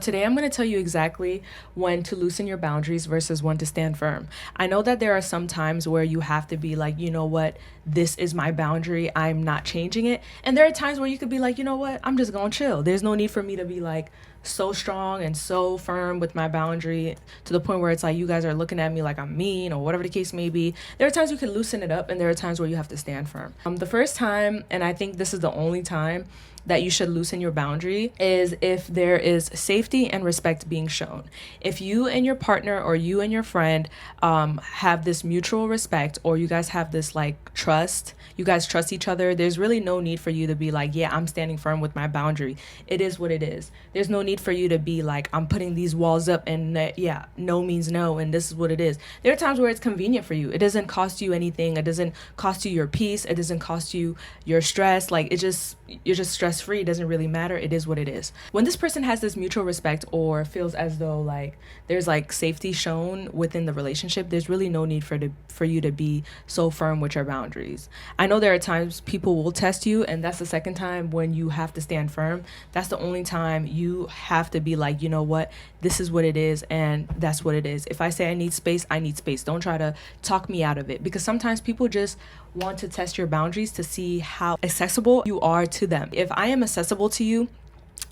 Today, I'm going to tell you exactly when to loosen your boundaries versus when to stand firm. I know that there are some times where you have to be like, you know what, this is my boundary. I'm not changing it. And there are times where you could be like, you know what, I'm just going to chill. There's no need for me to be like so strong and so firm with my boundary to the point where it's like you guys are looking at me like I'm mean or whatever the case may be. There are times you can loosen it up and there are times where you have to stand firm. The first time, and I think this is the only time that you should loosen your boundary, is if there is safety and respect being shown. If you and your partner or you and your friend have this mutual respect, or you guys have this like trust, you guys trust each other, there's really no need for you to be like, yeah, I'm standing firm with my boundary. It is what it is. There's no need for you to be like, I'm putting these walls up and yeah, no means no and this is what it is. There are times where it's convenient for you. It doesn't cost you anything. It doesn't cost you your peace. It doesn't cost you your stress. Like you're just stress free. It doesn't really matter. It is what it is. When this person has this mutual respect or feels as though like there's like safety shown within the relationship, there's really no need for you to be so firm with your boundaries. I know there are times people will test you, and that's the second time when you have to stand firm. That's the only time you have to be like, you know what, this is what it is, and that's what it is. If I say I need space, I need space. Don't try to talk me out of it, because sometimes people just want to test your boundaries to see how accessible you are to them. If I am accessible to you,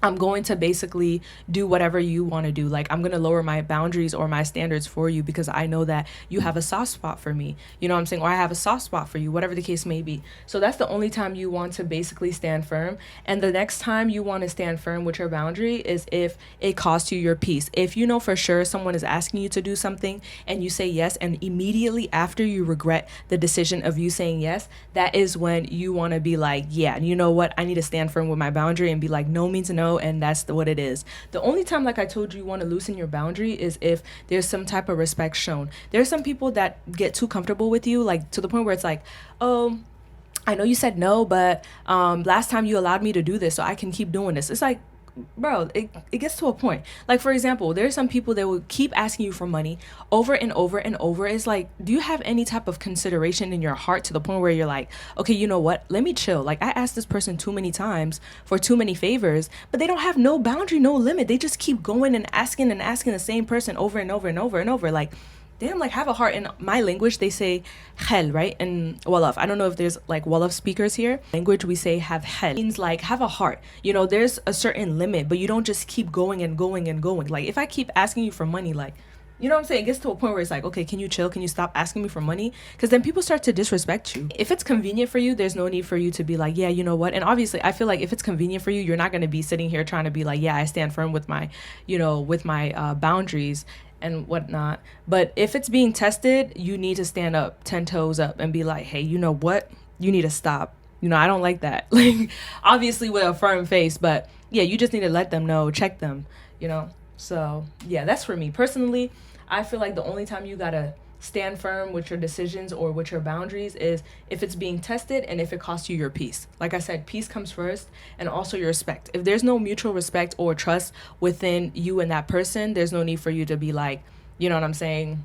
I'm going to basically do whatever you want to do. Like, I'm going to lower my boundaries or my standards for you because I know that you have a soft spot for me. You know what I'm saying? Or I have a soft spot for you, whatever the case may be. So that's the only time you want to basically stand firm. And the next time you want to stand firm with your boundary is if it costs you your peace. If you know for sure someone is asking you to do something and you say yes, and immediately after you regret the decision of you saying yes, that is when you want to be like, yeah, you know what? I need to stand firm with my boundary and be like, no means no. And that's what it is. The only time, like I told you want to loosen your boundary is if there's some type of respect shown. There's some people that get too comfortable with you, like to the point where it's like, oh, I know you said no, but last time you allowed me to do this, so I can keep doing this. It's like, bro, it gets to a point. Like, for example, there's some people that will keep asking you for money over and over and over. It's like, do you have any type of consideration in your heart to the point where you're like, okay, you know what, let me chill. Like, I asked this person too many times for too many favors, but they don't have no boundary, no limit. They just keep going and asking the same person over and over and over and over. Like, damn, like, have a heart. In my language, they say hell, right? And Wolof. I don't know if there's like Wolof speakers here. Language, we say have hell. It means like have a heart. You know, there's a certain limit, but you don't just keep going and going and going. Like, if I keep asking you for money, like, you know what I'm saying? It gets to a point where it's like, okay, can you chill? Can you stop asking me for money? Because then people start to disrespect you. If it's convenient for you, there's no need for you to be like, yeah, you know what? And obviously, I feel like if it's convenient for you, you're not going to be sitting here trying to be like, yeah, I stand firm with my, with my boundaries and whatnot. But if it's being tested, you need to stand up 10 toes up and be like, hey, you know what? You need to stop. I don't like that. Like, obviously with a firm face, but yeah, you just need to let them know, check them, So yeah, that's for me personally. I feel like the only time you gotta stand firm with your decisions or with your boundaries is if it's being tested and if it costs you your peace. Like I said, peace comes first, and also your respect. If there's no mutual respect or trust within you and that person, there's no need for you to be like, you know what I'm saying?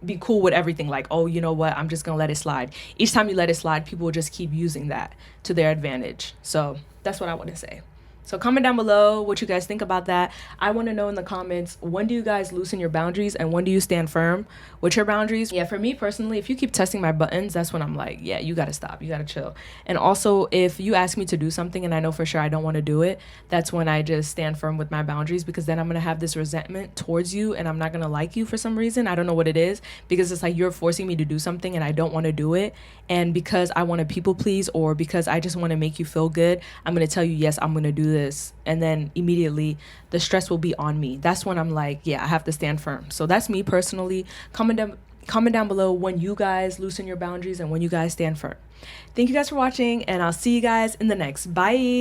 Be cool with everything. Like, oh, you know what? I'm just gonna let it slide. Each time you let it slide, people will just keep using that to their advantage. So that's what I want to say. So comment down below what you guys think about that. I want to know in the comments, when do you guys loosen your boundaries and when do you stand firm with your boundaries? Yeah, for me personally, if you keep testing my buttons, that's when I'm like, yeah, you got to stop. You got to chill. And also, if you ask me to do something and I know for sure I don't want to do it, that's when I just stand firm with my boundaries, because then I'm going to have this resentment towards you and I'm not going to like you for some reason. I don't know what it is, because it's like you're forcing me to do something and I don't want to do it. And because I want to people please, or because I just want to make you feel good, I'm going to tell you, yes, I'm going to do this. And then immediately the stress will be on me. That's when I'm like, yeah, I have to stand firm. So that's me personally. Comment down below when you guys loosen your boundaries and when you guys stand firm. Thank you guys for watching, and I'll see you guys in the next. Bye.